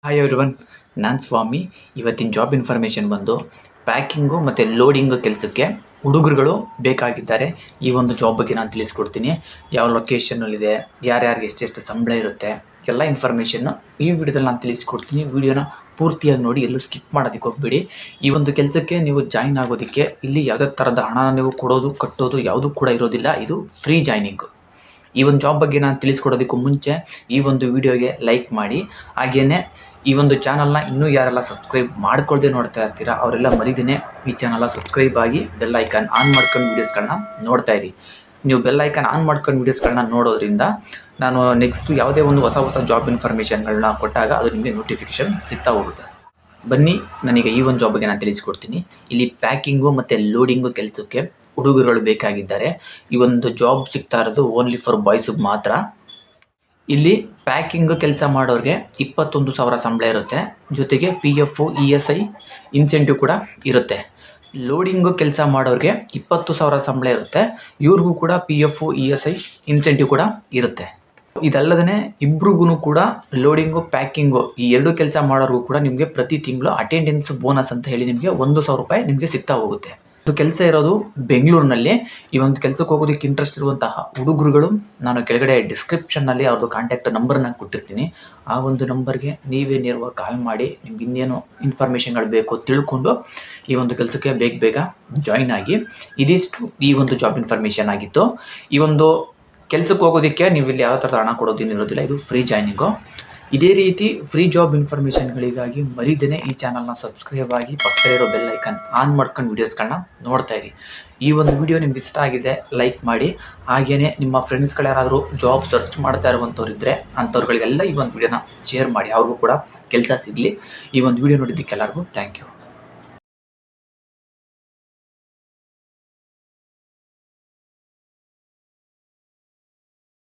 Hi everyone, ನಾನು ಸ್ವಾಮಿ. ಇವತ್ತಿನ job information ಬಂದು ಪ್ಯಾಕಿಂಗು ಮತ್ತು ಲೋಡಿಂಗು ಕೆಲಸಕ್ಕೆ ಹುಡುಗರುಗಳು ಬೇಕಾಗಿದ್ದಾರೆ. ಈ ಒಂದು ಜಾಬ್ ಬಗ್ಗೆ ನಾನು ತಿಳಿಸ್ಕೊಡ್ತೀನಿ. ಯಾವ ಲೊಕೇಶನಲ್ಲಿದೆ, ಯಾರ್ಯಾರಿಗೆ ಎಷ್ಟೆಷ್ಟು ಸಂಬಳ ಇರುತ್ತೆ, ಎಲ್ಲ ಇನ್ಫಾರ್ಮೇಷನ್ನು ಈ ವಿಡಿಯೋದಲ್ಲಿ ನಾನು ತಿಳಿಸ್ಕೊಡ್ತೀನಿ. ವಿಡಿಯೋನ ಪೂರ್ತಿಯಾಗಿ ನೋಡಿ, ಎಲ್ಲೂ ಸ್ಕಿಪ್ ಮಾಡೋದಕ್ಕೆ ಹೋಗ್ಬೇಡಿ. ಈ ಒಂದು ಕೆಲಸಕ್ಕೆ ನೀವು ಜಾಯಿನ್ ಆಗೋದಕ್ಕೆ ಇಲ್ಲಿ ಯಾವುದೇ ಥರದ ಹಣ ನೀವು ಕೊಡೋದು ಕಟ್ಟೋದು ಯಾವುದೂ ಕೂಡ ಇರೋದಿಲ್ಲ. ಇದು ಫ್ರೀ ಜಾಯ್ನಿಂಗು. ಈ ಒಂದು ಜಾಬ್ ಬಗ್ಗೆ ನಾನು ತಿಳಿಸ್ಕೊಡೋದಕ್ಕೂ ಮುಂಚೆ ಈ ಒಂದು ವಿಡಿಯೋಗೆ ಲೈಕ್ ಮಾಡಿ. ಹಾಗೆಯೇ ಈ ಒಂದು ಚಾನಲ್ನ ಇನ್ನೂ ಯಾರೆಲ್ಲ ಸಬ್ಸ್ಕ್ರೈಬ್ ಮಾಡ್ಕೊಳ್ದೆ ನೋಡ್ತಾ ಇರ್ತೀರಾ ಅವರೆಲ್ಲ ಮರಿದೇನೆ ಈ ಚಾನಲ್ನ ಸಬ್ಸ್ಕ್ರೈಬ್ ಆಗಿ ಬೆಲ್ ಐಕಾನ್ ಆನ್ ಮಾಡ್ಕೊಂಡು ವೀಡಿಯೋಸ್ಗಳನ್ನ ನೋಡ್ತಾ ಇರಿ. ನೀವು ಬೆಲ್ ಐಕಾನ್ ಆನ್ ಮಾಡ್ಕೊಂಡು ವೀಡಿಯೋಸ್ಗಳನ್ನ ನೋಡೋದ್ರಿಂದ ನಾನು ನೆಕ್ಸ್ಟ್ ಯಾವುದೇ ಒಂದು ಹೊಸ ಜಾಬ್ ಇನ್ಫಾರ್ಮೇಷನ್ಗಳನ್ನ ಕೊಟ್ಟಾಗ ಅದು ನಿಮಗೆ ನೋಟಿಫಿಕೇಷನ್ ಸಿಗ್ತಾ ಹೋಗುತ್ತೆ. ಬನ್ನಿ, ನನಗೆ ಈ ಒಂದು ಜಾಬ್ ಬಗ್ಗೆ ನಾನು ತಿಳಿಸ್ಕೊಡ್ತೀನಿ. ಇಲ್ಲಿ ಪ್ಯಾಕಿಂಗು ಮತ್ತು ಲೋಡಿಂಗು ಕೆಲಸಕ್ಕೆ ಹುಡುಗರುಗಳು ಬೇಕಾಗಿದ್ದಾರೆ. ಈ ಒಂದು ಜಾಬ್ ಸಿಗ್ತಾ ಇರೋದು ಓನ್ಲಿ ಫಾರ್ ಬಾಯ್ಸಿಗೆ ಮಾತ್ರ. ಇಲ್ಲಿ ಪ್ಯಾಕಿಂಗ್ ಕೆಲಸ ಮಾಡೋರಿಗೆ 21,000 ಸಂಬಳ ಇರುತ್ತೆ. ಜೊತೆಗೆ PF ESI ಇನ್ಸೆಂಟಿವ್ ಕೂಡ ಇರುತ್ತೆ. ಲೋಡಿಂಗು ಕೆಲಸ ಮಾಡೋರಿಗೆ 20,000 ಸಂಬಳ ಇರುತ್ತೆ. ಇವ್ರಿಗೂ ಕೂಡ PF ESI ಇನ್ಸೆಂಟಿವ್ ಕೂಡ ಇರುತ್ತೆ. ಇದಲ್ಲದೇ ಇಬ್ರಿಗೂ ಕೂಡ ಲೋಡಿಂಗು ಪ್ಯಾಕಿಂಗು ಈ ಎರಡು ಕೆಲಸ ಮಾಡೋರಿಗೂ ಕೂಡ ನಿಮಗೆ ಪ್ರತಿ ತಿಂಗಳು ಅಟೆಂಡೆನ್ಸ್ ಬೋನಸ್ ಅಂತ ಹೇಳಿ ನಿಮಗೆ 1,000 ರೂಪಾಯಿ ನಿಮಗೆ ಸಿಗ್ತಾ ಹೋಗುತ್ತೆ. ಇದು ಕೆಲಸ ಇರೋದು ಬೆಂಗಳೂರಿನಲ್ಲಿ. ಈ ಒಂದು ಕೆಲಸಕ್ಕೆ ಹೋಗೋದಕ್ಕೆ ಇಂಟ್ರೆಸ್ಟ್ ಇರುವಂತಹ ಹುಡುಗರುಗಳು ನಾನು ಕೆಳಗಡೆ ಡಿಸ್ಕ್ರಿಪ್ಷನ್ನಲ್ಲಿ ಅವ್ರದ್ದು ಕಾಂಟ್ಯಾಕ್ಟ್ ನಂಬರ್ನ ಕೊಟ್ಟಿರ್ತೀನಿ. ಆ ಒಂದು ನಂಬರ್ಗೆ ನೀವೇ ನೇರವಾಗಿ ಕಾಲ್ ಮಾಡಿ ನಿಮ್ಗೆ ಇನ್ನೇನು ಇನ್ಫಾರ್ಮೇಷನ್ಗಳು ಬೇಕು ತಿಳ್ಕೊಂಡು ಈ ಒಂದು ಕೆಲಸಕ್ಕೆ ಬೇಗ ಜಾಯಿನ್ ಆಗಿ. ಇದಿಷ್ಟು ಈ ಒಂದು ಜಾಬ್ ಇನ್ಫಾರ್ಮೇಷನ್ ಆಗಿತ್ತು. ಈ ಒಂದು ಕೆಲಸಕ್ಕೆ ಹೋಗೋದಕ್ಕೆ ನೀವು ಇಲ್ಲಿ ಯಾವ ಥರದ ಹಣ ಕೊಡೋದೇನು ಇರೋದಿಲ್ಲ. ಇದು ಫ್ರೀ ಜಾಯ್ನಿಂಗು. ಇದೇ ರೀತಿ ಫ್ರೀ ಜಾಬ್ ಇನ್ಫಾರ್ಮೇಷನ್ಗಳಿಗಾಗಿ ಮರಿದೇನೆ ಈ ಚಾನಲ್ನ ಸಬ್ಸ್ಕ್ರೈಬ್ ಆಗಿ ಪಕ್ಕದಲ್ಲಿರೋ ಬೆಲ್ ಐಕಾನ್ ಆನ್ ಮಾಡ್ಕೊಂಡು ವೀಡಿಯೋಸ್ಗಳನ್ನ ನೋಡ್ತಾ ಇರಿ. ಈ ಒಂದು ವಿಡಿಯೋ ನಿಮ್ಗೆ ಇಷ್ಟ ಆಗಿದೆ ಲೈಕ್ ಮಾಡಿ. ಹಾಗೆಯೇ ನಿಮ್ಮ ಫ್ರೆಂಡ್ಸ್ಗಳು ಯಾರಾದರೂ ಜಾಬ್ ಸರ್ಚ್ ಮಾಡ್ತಾ ಇರುವಂಥವ್ರು ಇದ್ದರೆ ಅಂಥವ್ರುಗಳಿಗೆಲ್ಲ ಈ ಒಂದು ವಿಡಿಯೋನ ಶೇರ್ ಮಾಡಿ, ಅವ್ರಿಗೂ ಕೂಡ ಕೆಲಸ ಸಿಗಲಿ. ಈ ಒಂದು ವಿಡಿಯೋ ನೋಡಿದ್ದಕ್ಕೆ ಎಲ್ಲರಿಗೂ ಥ್ಯಾಂಕ್ ಯು.